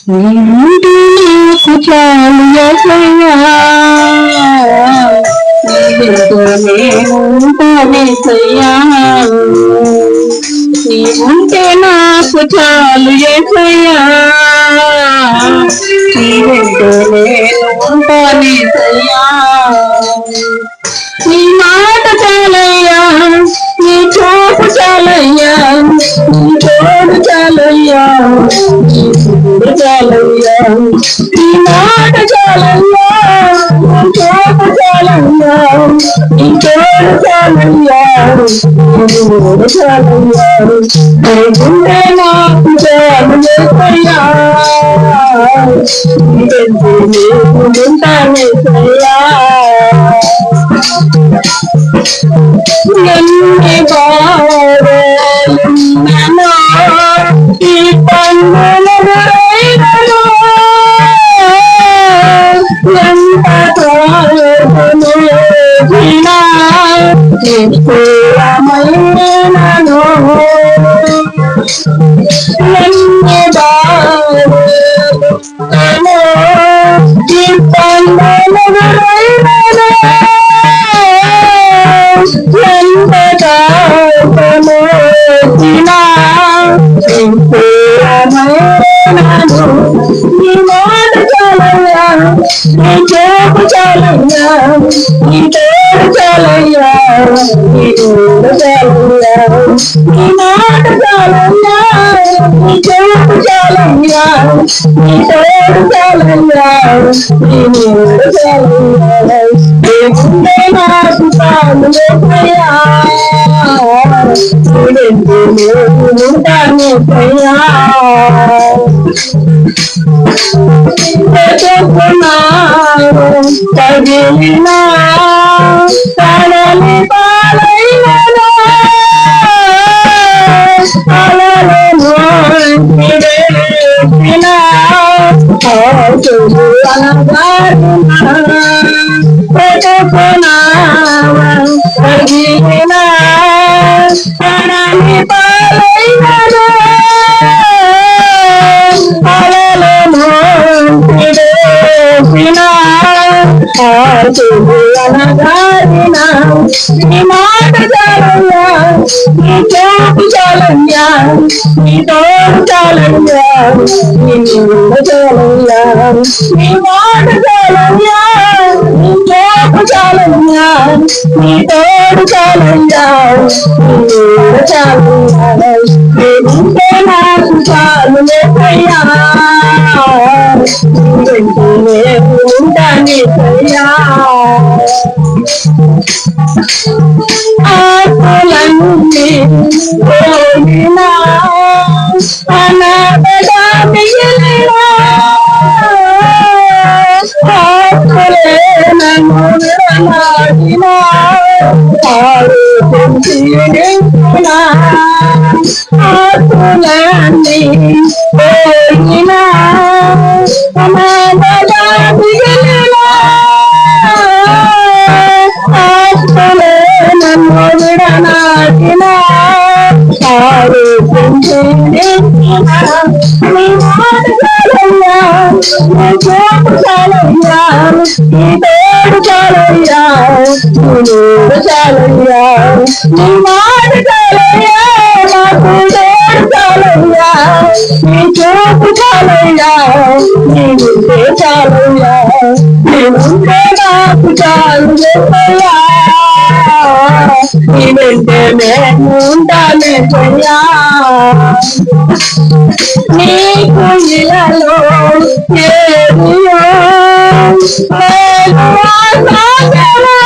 నీంటి నాకు చాలు యేసయ్యా నీతో నేనుంటానేసయ్యా నీవుంటే నాకు చాలు యేసయ్యా నీతో నేను ఉంటానేసయ్యా నీ మాట చాలయ్యా నీ చూపు చాలయ్యా నీ తోడు చాలయ్యా నీ చూడు చాలయ్యా నీ మాట చాలయ్యా నీ చూపు చాలయ్యా నీ తోడు చాలయ్యా నీ చూడు చాలయ్యా నీకుంటే నాకు చాలు యేసయ్యా నీకంటే నేను ఉంటానేసయ్యా ఎన్ని బాధలున్ననో ఈ పండుగలెదురైనను ఎంత త్యాగము చేసినా నిష్ఫలమైనను ఎన్ని బాధలున్ననో ఈ పండుగలెదురైనను నీ మాట చాలయ్యా నీ చూపు చాలయ్యా నీ తోడు చాలయ్యా నీ తోడు చాలయ్యా నీ మాట చాలయ్యా నీ చూపు చాలయ్యా నీ తోడు చాలయ్యా నీ తోడు చాలయ్యా నీకుంటే నాకు చాలు యేసయ్యా నీవెంతో నేను ఉంటానేసయ్యా తగిలినా కడలి పాలైనను అలలను విడేసిన ఆశలు అనగారిన పెట్టుకున్నా తగిలినా కడలి పాలైనను అలలను విడేసిన ఆశలు అనగారిన నీ మాట చాలయ్యా నీ చూపు చాలయ్యా నీ తోడు చాలయ్యా నీ నీడ చాలయ్యా నీ మాట చాలయ్యా నీ చూపు చాలయ్యా నీ తోడు చాలయ్యా నీ నీడ చాలయ్యా నీవుంటే నాకు చాలు యేసయ్యా నీవెంతో నేను ఉంటానేసయ్యా ఆకులన్నీ పోయినా అనాథగా మిగిలినా ఆకులే నన్ను విడనాడినా ఆలోచించినా ఆకులన్నీ పోయినా అనాథగా మిగిలినా ఆకులే నన్ను విడనాడినా ఆలోచించినా నీ మాట చాలయ్యా నీ చూపు చాలయ్యా నీ తోడు చాలయ్యా నీ నీడ చాలయ్యా నీ మాట చాలయ్యా నాకు తోడు చాలయ్యా నీ చూపు చాలయ్యా నీ ఉంటే చాలయ్యా నీవుంటే నాకు చాలు యేసయ్యా నీ వెంటే నేను ఉంటానేసయ్యా నీకు ఇలలో ఏదియో నేను ఆశాగలా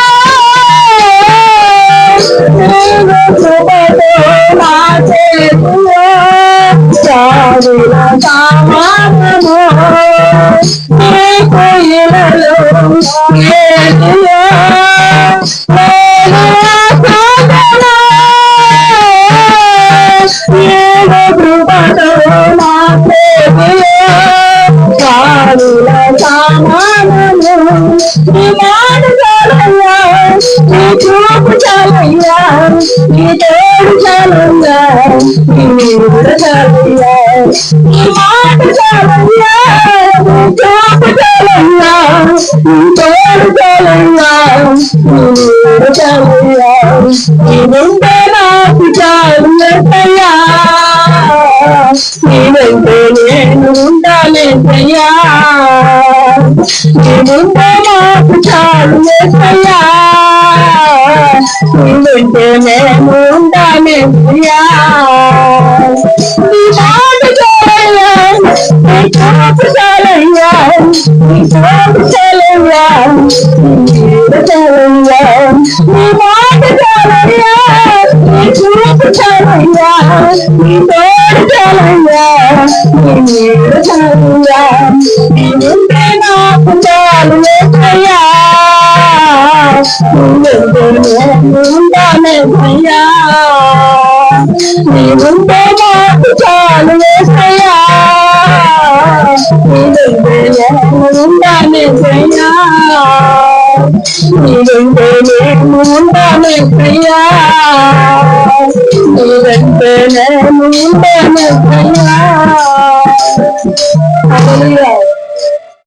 నీవు కృపతో నా చేతిలో చాలుల సామానము నీకు ఇలలో ఏదియో నేను ఆశాగలా నీవు కృపతో నా చేతిలో చాలుల సామానము నీ మాట చాలయ్యా నీ చూపు చాలయ్యా నీ తోడు చాలయ్యా నీ నీడ చాలయ్యా నీ మాట చాలయ్యా చూపు చాలయ్యా తోడు చాలయ్యా చాలయ్యా నీవుంటే నాకు చాలు అయ్యా నీవంటే నేను ఉండాలేసయ్యా నీవుంటే నాకు చాలు అయ్యా నీవంటే నేను ఉండాలేసయ్యా నీ మాట చాలయ్యా నీ చూపు చాలయ్యా నీ చూపు చాలయ్యా చాలయ్యా నీ మాట చాలయ్యా నీ చూపు చాలయ్యా నీ తోడు చాలయ్యా నీ నీడ చాలయ్యా నీ ఉంటే నాకు చాలు అయ్యా ఉండాలేసయ్యా నీ ఉంటే నాకు చాలు వేసయ్యా ఉండాలేసయ్యా నీవంటే నేను ఉండాలేసయ్యా నీవంటే నేను ఉండాలేసయ్యా